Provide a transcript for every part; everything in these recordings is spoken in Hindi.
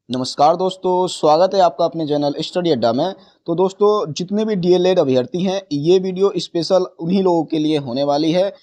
नमस्कार दोस्तों, स्वागत है आपका अपने चैनल स्टडी अड्डा में। तो दोस्तों, जितने भी डीएलएड अभ्यर्थी हैं, ये वीडियो स्पेशल उन्हीं लोगों के लिए होने वाली है।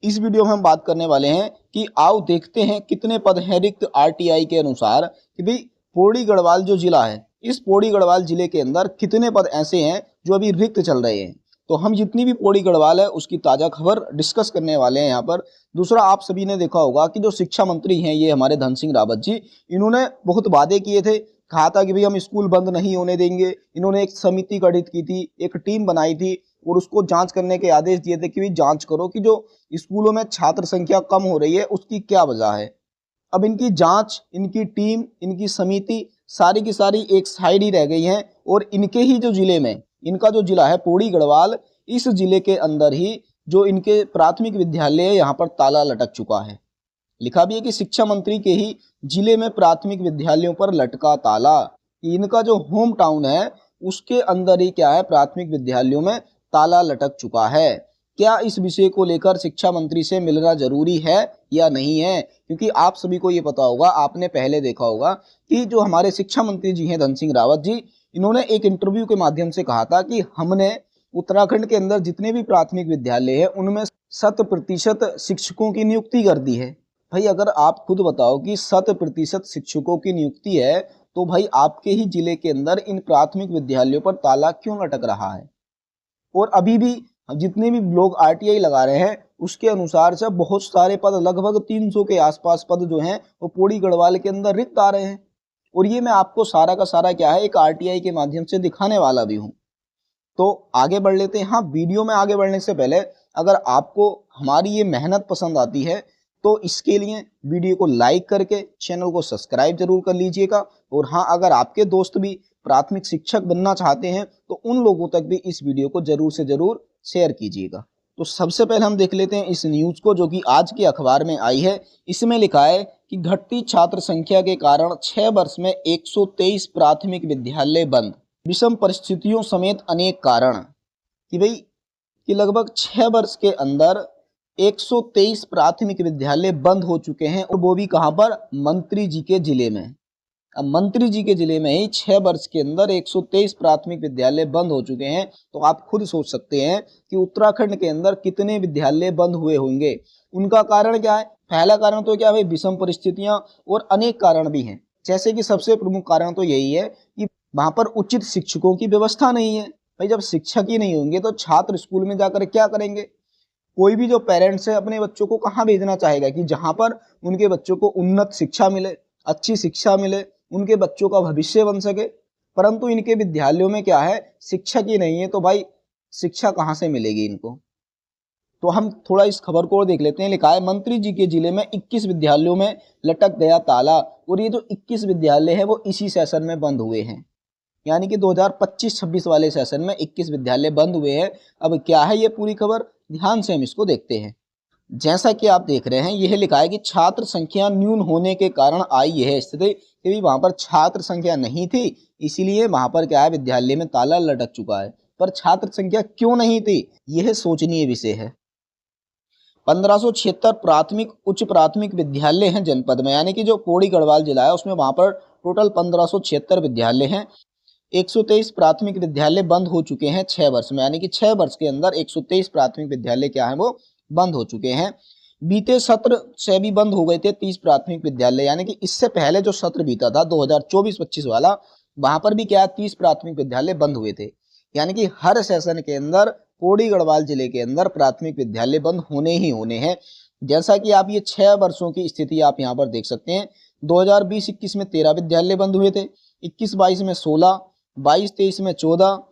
इस वीडियो में हम बात करने वाले हैं कि आओ देखते हैं कितने पद हैं रिक्त आरटीआई के अनुसार। कि भाई पौड़ी गढ़वाल जो जिला है, इस पौड़ी गढ़वाल जिले के अंदर कितने पद ऐसे हैं जो अभी रिक्त चल रहे हैं। तो हम जितनी भी पौड़ी गढ़वाल है उसकी ताज़ा खबर डिस्कस करने वाले हैं यहाँ पर। दूसरा, आप सभी ने देखा होगा कि जो शिक्षा मंत्री हैं ये हमारे धन सिंह रावत जी, इन्होंने बहुत वादे किए थे। कहा था कि भाई हम स्कूल बंद नहीं होने देंगे। इन्होंने एक समिति गठित की थी, एक टीम बनाई थी और उसको जांच करने के आदेश दिए थे कि भाई जांच करो कि जो स्कूलों में छात्र संख्या कम हो रही है उसकी क्या वजह है। अब इनकी जांच, इनकी टीम, इनकी समिति सारी की सारी एक साइड ही रह गई हैं और इनके ही जो जिले में, इनका जो जिला है पौड़ी गढ़वाल, इस जिले के अंदर ही जो इनके प्राथमिक विद्यालय है यहाँ पर ताला लटक चुका है। लिखा भी है कि शिक्षा मंत्री के ही जिले में प्राथमिक विद्यालयों पर लटका ताला। इनका जो होम टाउन है उसके अंदर ही क्या है, प्राथमिक विद्यालयों में ताला लटक चुका है। क्या इस विषय को लेकर शिक्षा मंत्री से मिलना जरूरी है या नहीं है? क्योंकि आप सभी को ये पता होगा, आपने पहले देखा होगा कि जो हमारे शिक्षा मंत्री जी हैं धन सिंह रावत जी, इन्होंने एक इंटरव्यू के माध्यम से कहा था कि हमने उत्तराखंड के अंदर जितने भी प्राथमिक विद्यालय है उनमें 100% शिक्षकों की नियुक्ति कर दी है। भाई अगर आप खुद बताओ कि 100% शिक्षकों की नियुक्ति है तो भाई आपके ही जिले के अंदर इन प्राथमिक विद्यालयों पर ताला क्यों लटक रहा है? और अभी भी जितने भी लोग आरटीआई लगा रहे हैं उसके अनुसार से बहुत सारे पद, लगभग 300 के आसपास पद जो हैं वो पौड़ी गढ़वाल के अंदर रिक्त आ रहे हैं। और ये मैं आपको सारा का सारा क्या है, एक आरटीआई के माध्यम से दिखाने वाला भी हूँ। तो आगे बढ़ लेते हैं। हाँ, वीडियो में आगे बढ़ने से पहले अगर आपको हमारी ये मेहनत पसंद आती है तो इसके लिए वीडियो को लाइक करके चैनल को सब्सक्राइब जरूर कर लीजिएगा। और हाँ, अगर आपके दोस्त भी प्राथमिक शिक्षक बनना चाहते हैं तो उन लोगों तक भी इस वीडियो को जरूर से जरूर शेयर कीजिएगा। तो सबसे पहले हम देख लेते हैं इस न्यूज को जो कि आज के अखबार में आई है। इसमें लिखा है कि घटती छात्र संख्या के कारण 6 वर्ष में 123 प्राथमिक विद्यालय बंद, विषम परिस्थितियों समेत अनेक कारण। कि भाई कि लगभग 6 वर्ष के अंदर 123 प्राथमिक विद्यालय बंद हो चुके हैं और वो भी कहां पर, मंत्री जी के जिले में। अब मंत्री जी के जिले में ही 6 वर्ष के अंदर 123 प्राथमिक विद्यालय बंद हो चुके हैं। तो आप खुद सोच सकते हैं कि उत्तराखंड के अंदर कितने विद्यालय बंद हुए होंगे। उनका कारण क्या है? पहला कारण तो क्या है, विषम परिस्थितियां, और अनेक कारण भी हैं। जैसे कि सबसे प्रमुख कारण तो यही है कि वहां पर उचित शिक्षकों की व्यवस्था नहीं है। भाई जब शिक्षक ही नहीं होंगे तो छात्र स्कूल में जाकर क्या करेंगे? कोई भी जो पेरेंट्स है अपने बच्चों को कहाँ भेजना चाहेगा कि जहां पर उनके बच्चों को उन्नत शिक्षा मिले, अच्छी शिक्षा मिले, उनके बच्चों का भविष्य बन सके। परंतु इनके विद्यालयों में क्या है, शिक्षक ही नहीं है, तो भाई शिक्षा कहाँ से मिलेगी इनको? तो हम थोड़ा इस खबर को और देख लेते हैं। लिखा है मंत्री जी के जिले में 21 विद्यालयों में लटक गया ताला। और ये जो 21 विद्यालय है वो इसी सेशन में बंद हुए हैं, यानी कि 2025-26 वाले सेशन में 21 विद्यालय बंद हुए हैं। अब क्या है ये पूरी खबर, ध्यान से हम इसको देखते हैं। जैसा कि आप देख रहे हैं, यह लिखा है कि छात्र संख्या न्यून होने के कारण आई यह स्थिति कि वहां पर छात्र संख्या नहीं थी, इसीलिए वहां पर क्या है, विद्यालय में ताला लटक चुका है। पर छात्र संख्या क्यों नहीं थी, यह सोचनीय विषय है। 1576 प्राथमिक उच्च प्राथमिक विद्यालय हैं जनपद में, यानी कि जो पौड़ी गढ़वाल जिला है उसमें वहां पर टोटल 1576 विद्यालय हैं। 123 प्राथमिक विद्यालय बंद हो चुके हैं 6 वर्ष में, यानी कि 6 वर्ष के अंदर 123 प्राथमिक विद्यालय क्या है, वो बंद हो चुके हैं। बीते सत्र से भी बंद हो गए थे 30 प्राथमिक विद्यालय, यानी कि इससे पहले जो सत्र बीता था 2024-25 वाला, वहां पर भी क्या 30 प्राथमिक विद्यालय बंद हुए थे। यानी कि हर सेशन के अंदर पौड़ी गढ़वाल जिले के अंदर प्राथमिक विद्यालय बंद होने ही होने हैं। जैसा कि आप ये 6 वर्षों की स्थिति आप यहाँ पर देख सकते हैं। 2020-21 में 13 विद्यालय बंद हुए थे, 21-22 में 16, 22-23 में 14,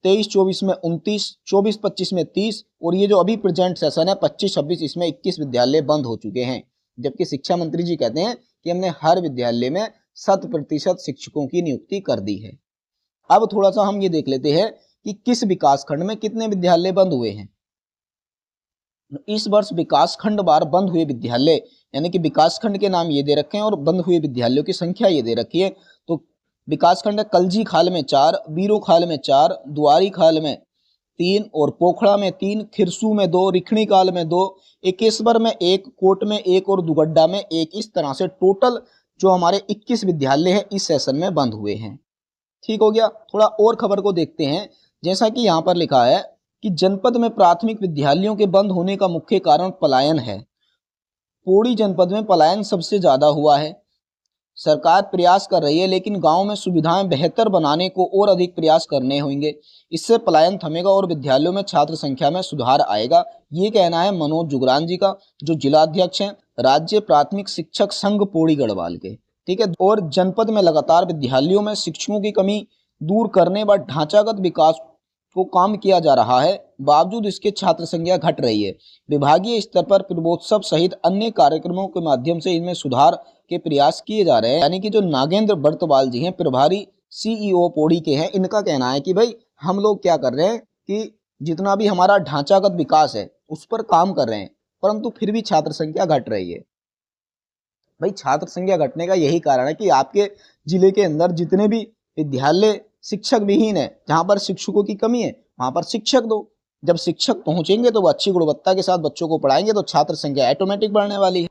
23-24 में 29, 24-25 में 30, और ये जो अभी प्रेजेंट सेशन है 25-26, इसमें 21 विद्यालय बंद हो चुके हैं। जबकि शिक्षा मंत्री जी कहते हैं कि हमने हर विद्यालय में 100% शिक्षकों की नियुक्ति कर दी है। अब थोड़ा सा हम ये देख लेते हैं कि किस विकास खंड में कितने विद्यालय बंद हुए हैं। इस वर्ष विकास खंड वार बंद हुए विद्यालय, यानी कि विकास खंड के नाम ये दे रखे हैं और बंद हुए विद्यालयों की संख्या ये दे रखी है। तो विकास खंड है कलजी खाल में 4, बीरो खाल में 4, दुआरी खाल में 3, और पोखड़ा में 3, खिरसू में 2, रिखणी काल में 2, एकेश्वर में 1, कोट में 1 और दुगड्डा में 1। इस तरह से टोटल जो हमारे 21 विद्यालय हैं इस सेशन में बंद हुए हैं। ठीक हो गया। थोड़ा और खबर को देखते हैं। जैसा कि यहाँ पर लिखा है कि जनपद में प्राथमिक विद्यालयों के बंद होने का मुख्य कारण पलायन है। पौड़ी जनपद में पलायन सबसे ज्यादा हुआ है। सरकार प्रयास कर रही है, लेकिन गांव में सुविधाएं बेहतर बनाने को और अधिक प्रयास करने होंगे। इससे पलायन थमेगा और विद्यालयों में छात्र संख्या में सुधार आएगा। ये कहना है मनोज जुगरान जी का, जो जिलाध्यक्ष हैं राज्य प्राथमिक शिक्षक संघ पौड़ी गढ़वाल के। ठीक है। और जनपद में लगातार विद्यालयों में शिक्षकों की कमी दूर करने व ढांचागत विकास को काम किया जा रहा है, बावजूद इसके छात्र संख्या घट रही है। विभागीय स्तर पर पूर्वोत्सव सहित अन्य कार्यक्रमों के माध्यम से इनमें सुधार के प्रयास किए जा रहे हैं। यानी कि जो नागेंद्र बर्तवाल जी हैं, प्रभारी सीईओ पौड़ी के हैं, इनका कहना है कि भाई हम लोग क्या कर रहे हैं कि जितना भी हमारा ढांचागत विकास है उस पर काम कर रहे हैं, परंतु फिर भी छात्र संख्या घट रही है। भाई छात्र संख्या घटने का यही कारण है कि आपके जिले के अंदर जितने भी विद्यालय शिक्षक विहीन है, जहां पर शिक्षकों की कमी है, वहां पर शिक्षक दो। जब शिक्षक पहुंचेंगे तो वो अच्छी गुणवत्ता के साथ बच्चों को पढ़ाएंगे, तो छात्र संख्या ऑटोमेटिक बढ़ने वाली है।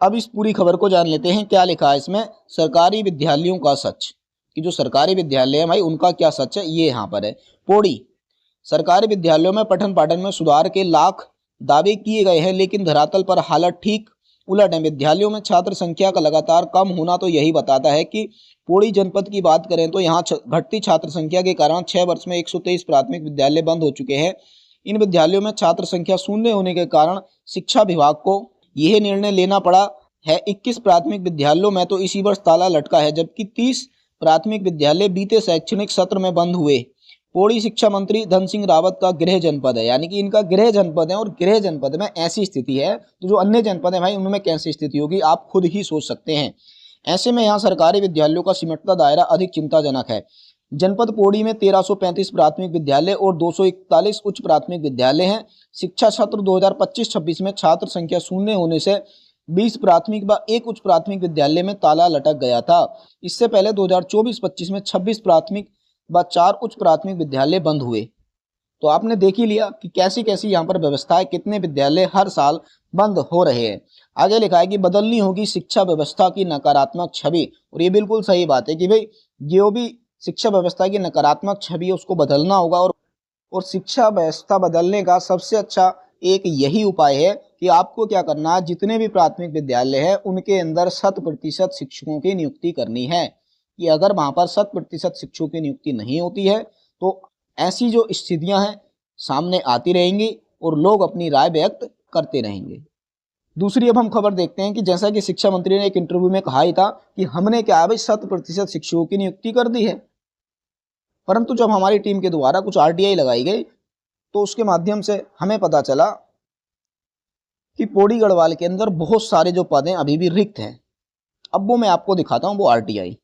अब इस पूरी खबर को जान लेते हैं। क्या लिखा है इसमें, सरकारी विद्यालयों का सच, कि जो सरकारी विद्यालय है भाई उनका क्या सच है, ये यहाँ पर है। पौड़ी सरकारी विद्यालयों में पठन पाठन में सुधार के लाख दावे किए गए हैं, लेकिन धरातल पर हालत ठीक उलट है। विद्यालयों में छात्र संख्या का लगातार कम होना तो यही बताता है कि पौड़ी जनपद की बात करें तो यहाँ घटती छात्र संख्या के कारण 6 वर्ष में 123 प्राथमिक विद्यालय बंद हो चुके हैं। इन विद्यालयों में छात्र संख्या शून्य होने के कारण शिक्षा विभाग को यह निर्णय लेना पड़ा है। 21 प्राथमिक विद्यालयों में तो इसी वर्ष ताला लटका है, जबकि 30 प्राथमिक विद्यालय बीते शैक्षणिक सत्र में बंद हुए। पौड़ी शिक्षा मंत्री धन सिंह रावत का गृह जनपद है, यानी कि इनका गृह जनपद है, और गृह जनपद में ऐसी स्थिति है तो जो अन्य जनपद है भाई उनमें कैसी स्थिति होगी आप खुद ही सोच सकते हैं। ऐसे में यहाँ सरकारी विद्यालयों का सिमटता दायरा अधिक चिंताजनक है। जनपद पौड़ी में 1335 प्राथमिक विद्यालय और 241 उच्च प्राथमिक विद्यालय हैं। शिक्षा सत्र 2025-26 में छात्र संख्या शून्य होने से 20 प्राथमिक व 1 उच्च प्राथमिक विद्यालय में ताला लटक गया था। इससे पहले 2024-25 में 26 प्राथमिक व 4 उच्च प्राथमिक विद्यालय बंद हुए। तो आपने देख ही लिया कि कैसी कैसी यहाँ पर व्यवस्था है, कितने विद्यालय हर साल बंद हो रहे हैं। आगे लिखा है कि बदलनी होगी शिक्षा व्यवस्था की नकारात्मक छवि, और ये बिल्कुल सही बात है कि भाई जो भी शिक्षा व्यवस्था की नकारात्मक छवि है उसको बदलना होगा, और शिक्षा व्यवस्था बदलने का सबसे अच्छा एक यही उपाय है कि आपको क्या करना है, जितने भी प्राथमिक विद्यालय है उनके अंदर 100% शिक्षकों की नियुक्ति करनी है। कि अगर वहां पर 100% शिक्षकों की नियुक्ति नहीं होती है तो ऐसी जो स्थितियां हैं सामने आती रहेंगी और लोग अपनी राय व्यक्त करते रहेंगे। दूसरी अब हम खबर देखते हैं कि जैसा कि शिक्षा मंत्री ने एक इंटरव्यू में कहा ही था कि हमने क्या है भाई 100% शिक्षकों की नियुक्ति कर दी है, परंतु जब हमारी टीम के द्वारा कुछ आरटीआई लगाई गई तो उसके माध्यम से हमें पता चला कि पौड़ी गढ़वाल के अंदर बहुत सारे जो पद हैं अभी भी रिक्त हैं। अब वो मैं आपको दिखाता हूँ वो आरटीआई।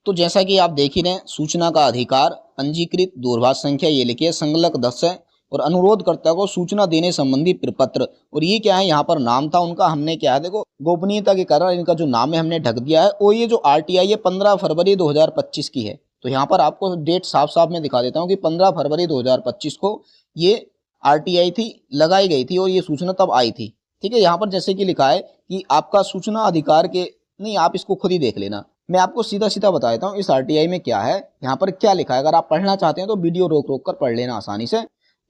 तो जैसा कि आप देख ही रहे हैं, सूचना का अधिकार, पंजीकृत दूरभाष संख्या ये लिखिए संलग्न 10 है, और अनुरोधकर्ता को सूचना देने संबंधी प्रपत्र। और ये क्या है, यहाँ पर नाम था उनका, हमने क्या है देखो गोपनीयता के कारण इनका जो नाम है हमने ढक दिया है। और ये जो आरटीआई है 15 फरवरी 2025 की है। तो यहाँ पर आपको डेट साफ साफ में दिखा देता हूँ कि 15 फरवरी 2025 को ये आरटीआई थी, लगाई गई थी और ये सूचना तब आई थी। ठीक है। यहाँ पर जैसे कि लिखा है कि आपका सूचना अधिकार के नहीं, आप इसको खुद ही देख लेना, मैं आपको सीधा सीधा बता देता हूँ इस आरटीआई में क्या है, यहाँ पर क्या लिखा है। अगर आप पढ़ना चाहते हैं तो वीडियो रोक रोक कर पढ़ लेना आसानी से।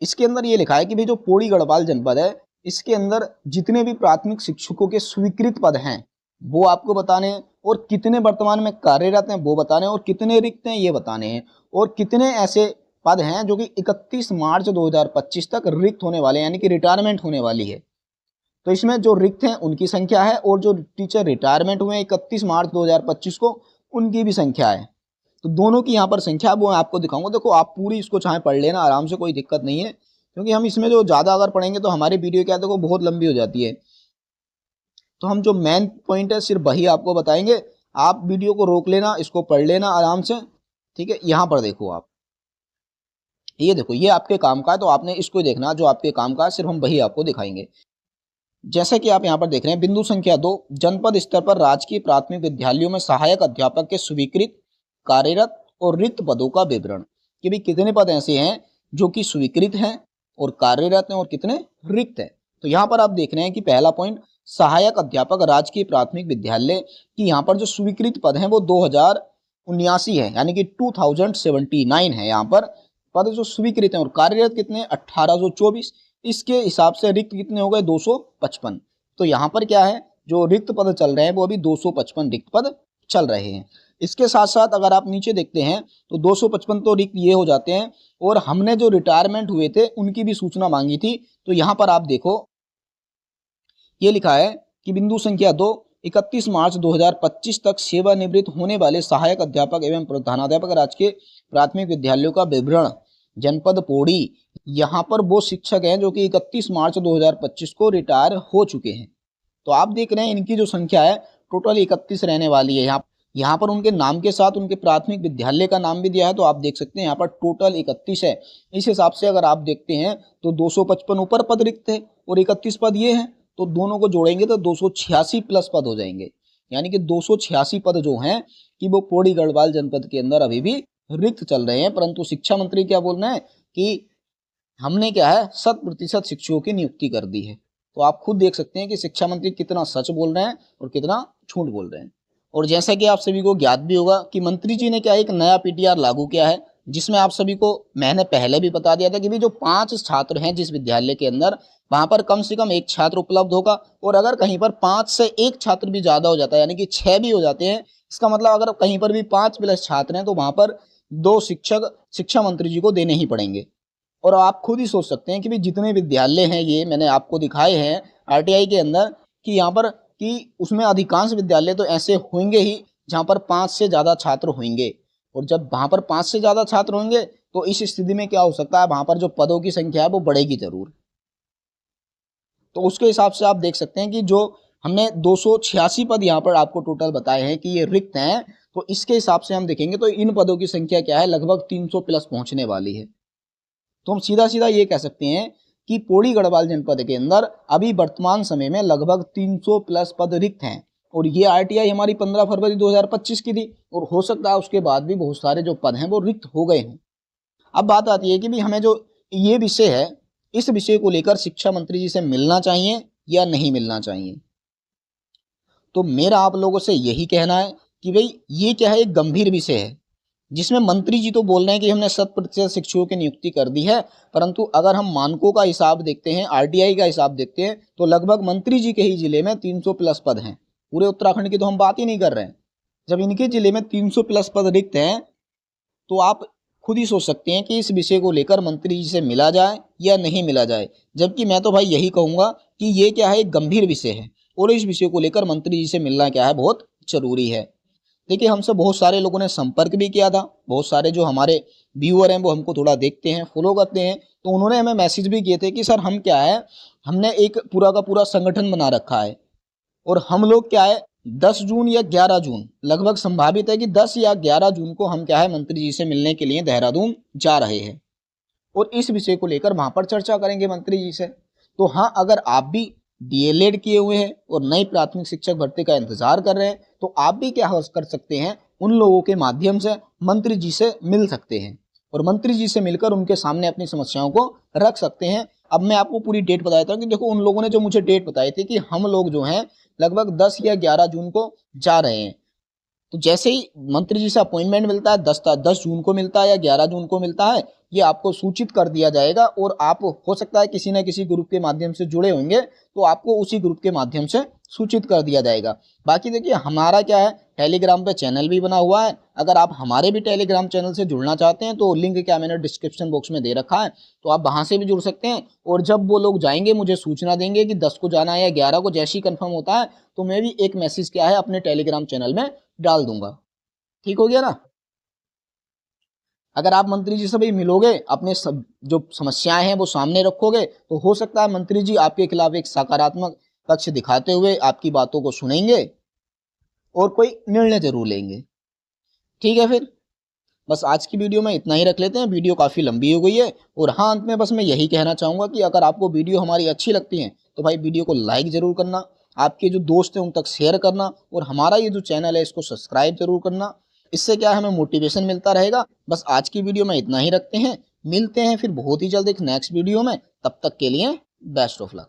इसके अंदर ये लिखा है कि भाई जो पौड़ी गढ़वाल जनपद है इसके अंदर जितने भी प्राथमिक शिक्षकों के स्वीकृत पद हैं वो आपको बताने हैं, और कितने वर्तमान में कार्यरत हैं वो बताने हैं, और कितने रिक्त हैं ये बताने हैं, और कितने ऐसे पद हैं जो कि 31 मार्च 2025 तक रिक्त होने वाले हैं, यानी कि रिटायरमेंट होने वाली है। तो इसमें जो रिक्त हैं उनकी संख्या है, और जो टीचर रिटायरमेंट हुए 31 मार्च 2025 को उनकी भी संख्या है। तो दोनों की यहाँ पर संख्या वो मैं आपको दिखाऊंगा। देखो आप पूरी इसको चाहे पढ़ लेना आराम से, कोई दिक्कत नहीं है, क्योंकि हम इसमें जो ज़्यादा अगर पढ़ेंगे तो हमारी वीडियो क्या देखो बहुत लंबी हो जाती है। तो हम जो मेन पॉइंट है सिर्फ वही आपको बताएंगे। आप वीडियो को रोक लेना, इसको पढ़ लेना आराम से। ठीक है। यहाँ पर देखो आप, ये देखो ये आपके काम का है, तो आपने इसको देखना जो आपके काम का है, सिर्फ हम वही आपको दिखाएंगे। जैसे कि आप यहाँ पर देख रहे हैं, बिंदु संख्या 2, जनपद स्तर पर राजकीय प्राथमिक विद्यालयों में सहायक अध्यापक के स्वीकृत, कार्यरत और रिक्त पदों का विवरण। कि भाई कितने पद ऐसे हैं जो कि स्वीकृत हैं और कार्यरत हैं और कितने रिक्त हैं। तो यहाँ पर आप देख रहे हैं कि पहला पॉइंट, सहायक अध्यापक राजकीय प्राथमिक विद्यालय की यहाँ पर जो स्वीकृत पद हैं वो 2079 है, यानी कि 2079 है यहाँ पर पद जो स्वीकृत हैं, और कार्यरत कितने 1824। इसके हिसाब से रिक्त कितने हो गए 255। तो यहाँ पर क्या है, जो रिक्त पद चल रहे हैं वो अभी 255 रिक्त पद चल रहे हैं। इसके साथ साथ अगर आप नीचे देखते हैं तो 255 तो रिक्त ये हो जाते हैं, और हमने जो रिटायरमेंट हुए थे उनकी भी सूचना मांगी थी। तो यहाँ पर आप देखो ये लिखा है कि बिंदु संख्या 2, 31 मार्च 2025 तक सेवानिवृत्त होने वाले सहायक अध्यापक एवं प्रधानाध्यापक राजकीय प्राथमिक विद्यालयों का विवरण, जनपद पौड़ी। यहाँ पर वो शिक्षक हैं जो कि 31 मार्च 2025 को रिटायर हो चुके हैं। तो आप देख रहे हैं इनकी जो संख्या है टोटल 31 रहने वाली है। यहाँ पर उनके नाम के साथ उनके प्राथमिक विद्यालय का नाम भी दिया है, तो आप देख सकते हैं यहाँ पर टोटल 31 है। इस हिसाब से अगर आप देखते हैं तो 255 ऊपर पद रिक्त है और 31 पद ये हैं, तो दोनों को जोड़ेंगे तो 286 प्लस पद हो जाएंगे। यानी कि 286 पद जो हैं कि वो पौड़ी गढ़वाल जनपद के अंदर अभी भी रिक्त चल रहे हैं। परंतु शिक्षा मंत्री क्या बोल रहे हैं कि हमने क्या है 100% शिक्षकों की नियुक्ति कर दी है। तो आप खुद देख सकते हैं कि शिक्षा मंत्री कितना सच बोल रहे हैं और कितना झूठ बोल रहे हैं। और जैसा कि आप सभी को ज्ञात भी होगा कि मंत्री जी ने क्या एक नया पीटीआर लागू किया है, जिसमें आप सभी को मैंने पहले भी बता दिया था कि भी जो 5 छात्र हैं जिस विद्यालय के अंदर, वहां पर कम से कम 1 छात्र उपलब्ध होगा। और अगर कहीं पर 5 से 1 छात्र भी ज्यादा हो जाता है, यानी कि 6 भी हो जाते हैं, इसका मतलब अगर कहीं पर भी 5 प्लस छात्र हैं तो वहां पर 2 शिक्षक शिक्षा मंत्री जी को देने ही पड़ेंगे। और आप खुद ही सोच सकते हैं कि भी जितने विद्यालय हैं ये मैंने आपको दिखाए हैं आरटीआई के अंदर, कि यहाँ पर कि उसमें अधिकांश विद्यालय तो ऐसे होंगे ही जहाँ पर 5 से ज़्यादा छात्र होंगे। और जब वहाँ पर 5 से ज़्यादा छात्र होंगे तो इस स्थिति में क्या हो सकता है, वहाँ पर जो पदों की संख्या है वो बढ़ेगी जरूर। तो उसके हिसाब से आप देख सकते हैं कि जो हमने 286 पद यहाँ पर आपको टोटल बताए हैं कि ये रिक्त हैं, तो इसके हिसाब से हम देखेंगे तो इन पदों की संख्या क्या है, लगभग 300 प्लस पहुंचने वाली है। तो हम सीधा सीधा ये कह सकते हैं कि पौड़ी गढ़वाल जनपद के अंदर अभी वर्तमान समय में लगभग 300 प्लस पद रिक्त हैं। और ये आरटीआई हमारी 15 फरवरी 2025 की थी, और हो सकता है उसके बाद भी बहुत सारे जो पद हैं वो रिक्त हो गए हैं। अब बात आती है कि भी हमें जो ये विषय है, इस विषय को लेकर शिक्षा मंत्री जी से मिलना चाहिए या नहीं मिलना चाहिए। तो मेरा आप लोगों से यही कहना है कि भाई ये क्या है, एक गंभीर विषय है जिसमें मंत्री जी तो बोल रहे हैं कि हमने 100% शिक्षकों की नियुक्ति कर दी है, परंतु अगर हम मानकों का हिसाब देखते हैं, आरटीआई का हिसाब देखते हैं, तो लगभग मंत्री जी के ही जिले में 300 प्लस पद हैं। पूरे उत्तराखंड की तो हम बात ही नहीं कर रहे हैं। जब इनके जिले में 300 प्लस पद रिक्त हैं तो आप खुद ही सोच सकते हैं कि इस विषय को लेकर मंत्री जी से मिला जाए या नहीं मिला जाए। जबकि मैं तो भाई यही कहूँगा कि ये क्या है, एक गंभीर विषय है, और इस विषय को लेकर मंत्री जी से मिलना क्या है, बहुत जरूरी है। देखिए हमसे बहुत सारे लोगों ने संपर्क भी किया था, बहुत सारे जो हमारे व्यूअर हैं वो हमको थोड़ा देखते हैं, फॉलो करते हैं, तो उन्होंने हमें मैसेज भी किए थे कि सर हम क्या है, हमने एक पूरा का पूरा संगठन बना रखा है, और हम लोग क्या है 10 जून या 11 जून लगभग संभावित है कि 10 या 11 जून को हम क्या है मंत्री जी से मिलने के लिए देहरादून जा रहे हैं, और इस विषय को लेकर वहां पर चर्चा करेंगे मंत्री जी से। तो हाँ, अगर आप भी डीएलएड किए हुए हैं और नई प्राथमिक शिक्षक भर्ती का इंतजार कर रहे हैं, तो आप भी क्या कर सकते हैं, उन लोगों के माध्यम से मंत्री जी से मिल सकते हैं, और मंत्री जी से मिलकर उनके सामने अपनी समस्याओं को रख सकते हैं। अब मैं आपको पूरी डेट बता देता हूँ कि देखो उन लोगों ने जो मुझे डेट बताई थी कि हम लोग जो हैं लगभग 10 या 11 जून को जा रहे हैं। तो जैसे ही मंत्री जी से अपॉइंटमेंट मिलता है, 10 जून को मिलता है या 11 जून को मिलता है, ये आपको सूचित कर दिया जाएगा, और आप हो सकता है किसी न किसी ग्रुप के माध्यम से जुड़े होंगे, तो आपको उसी ग्रुप के माध्यम से सूचित कर दिया जाएगा। बाकी देखिए हमारा क्या है, टेलीग्राम पे चैनल भी बना हुआ है। अगर आप हमारे भी टेलीग्राम चैनल से जुड़ना चाहते हैं तो लिंक क्या मैंने डिस्क्रिप्शन बॉक्स में दे रखा है, तो आप वहां से भी जुड़ सकते हैं। और जब वो लोग जाएंगे मुझे सूचना देंगे कि 10 को जाना है या 11 को, जैसे ही कंफर्म होता है तो मैं भी एक मैसेज क्या है अपने टेलीग्राम चैनल में डाल दूंगा। ठीक हो गया ना। अगर आप मंत्री जी से भी मिलोगे, अपने सब जो समस्याएं हैं वो सामने रखोगे, तो हो सकता है मंत्री जी आपके खिलाफ एक सकारात्मक पक्ष दिखाते हुए आपकी बातों को सुनेंगे और कोई निर्णय जरूर लेंगे। ठीक है, फिर बस आज की वीडियो में इतना ही रख लेते हैं, वीडियो काफ़ी लंबी हो गई है। और हाँ, अंत में बस मैं यही कहना चाहूँगा कि अगर आपको वीडियो हमारी अच्छी लगती है तो भाई वीडियो को लाइक ज़रूर करना, आपके जो दोस्त हैं उन तक शेयर करना, और हमारा ये जो चैनल है इसको सब्सक्राइब जरूर करना। इससे क्या है, हमें मोटिवेशन मिलता रहेगा। बस आज की वीडियो में इतना ही रखते हैं, मिलते हैं फिर बहुत ही जल्द एक नेक्स्ट वीडियो में। तब तक के लिए बेस्ट ऑफ लक।